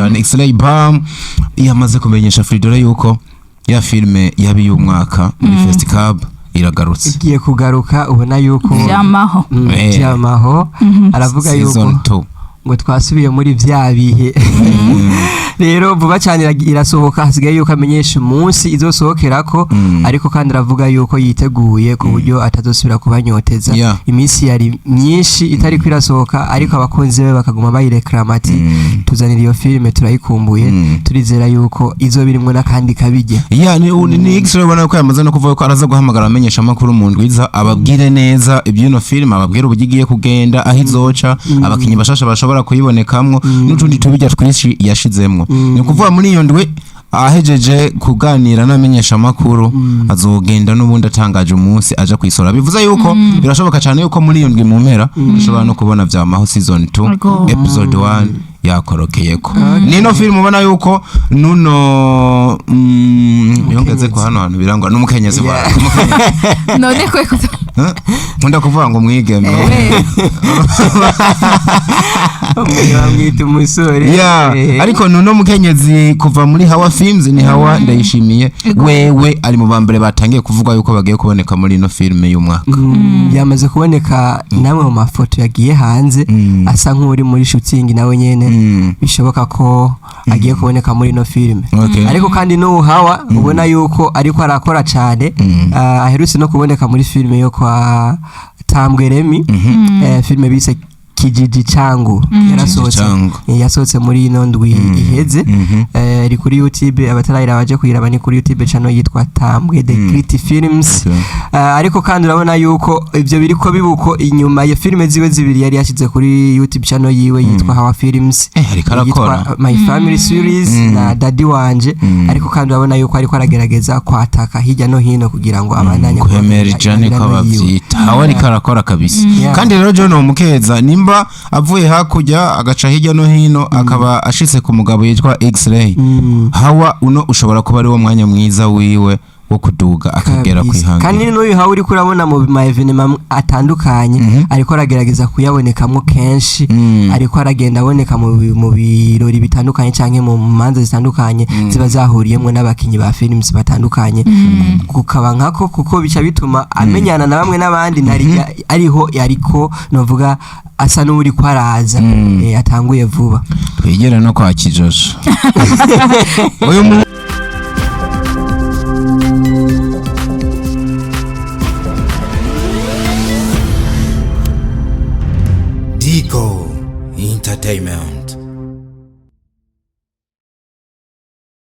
cyane. X-Ray Bam yamaze kumenyesha Fridora yuko ya filme yabi y'umwaka muri Festicab iragarutse, igiye kugaruka. Ubona yuko byamaho aravuga yuko ngo twasubiye muri vya bihe rero vuba cyane irasohoka, hasigaye yuko amenyesha umunsi izosohokerako, ariko kandi aravuga yuko yiteguye ku buryo atazosubira kubanyoteza. Iminsi yari myinshi itari kwirasohoka, ariko abakunzi be bakaguma bayireklama ati tuzanira iyo filme turayikumbuye, turizera yuko izo birimwe nakandi kabijya. Ni X-Ray ubona ko yamaze no kuvuga ko araza guhamagara amenyesha makuru mu ndwiza ababwire neza ibyino filme, ababwire ubugiye kugenda aho izoca, abakinyi bashasha bashobora kuyibonekamwo n'utundi tubijya twinshi yashizemwo. Ni kuvuga muri iyo ndwe ahejeje kuganira n'amenyesha makuru azogenda n'ubundi atangaje umunsi aja kwisora. Bivuze yuko birashoboka cyane yuko muri iyo ndwe mu mpera dushobora no kubona vyamaho season 2 episode 1 yakorokeyeko. Nino film ubona yuko nuno yongeze ko hano hantu birangwa n'umukenyezi ba none ko nkunda kuvuga ngo mwigeme mwita umusore, ariko nuno mukenyezi kuva muri Hawa Films ni Hawa Ndayishimiye wewe ari mu bambere batangiye kuvuga yuko bagiye kuboneka muri ino filme y'umwaka. Yamaze kuboneka namwe mu mafoto yagiye hanze, asa nk'uri muri shooting nawe nyene bishoboka ko agiye kuboneka muri ino filme. Ariko kandi no Hawa ubona yuko ariko arakora cyane, aherutse no kuboneka muri filme yo kwa Tambwe Remy, filme bise Kijiji Changu yasohotse muri ino ndwi iheze, iri kuri YouTube, abatarayira baje kuyiraba ni kuri YouTube channel yitwa Tambwe The Great Films. Ariko kandi urabona yuko ivyo biriko bibuko inyuma ya filme ziwe zibiri yari yashize kuri YouTube channel yiwe yitwa Hawa Films, yitwa My Family Series na Daddy Wanje. Ariko kandi urabona yuko ariko aragerageza kwataka hirya no hino kugira ngo abandanye kwemera ijani ko bavyita Hawa ariko arakora kabisa. Kandi rero John umukeza nimba avuye hakurya agaca hirya no hino akaba ashitse ku mugabo yitwa X-Ray, Hawa uno ushobora kuba ari wo mwanya mwiza wiwe wo kuduga akagera kwihanga. Kandi n'uyu Hawa uri kurabona mu ma evenement atandukanye ariko aragerageza kuyabonekamwo kenshi, ariko aragenda aboneka mu birori bitandukanye canke mu manza zitandukanye ziba zahuriyemwe n'abakinyi ba films batandukanye, kukaba nkako kuko bica bituma amenyana na bamwe n'abandi ariho ariko novuga asa n'uri kwaraza atanguye vuba. Twegera no kwa Kijosho uyu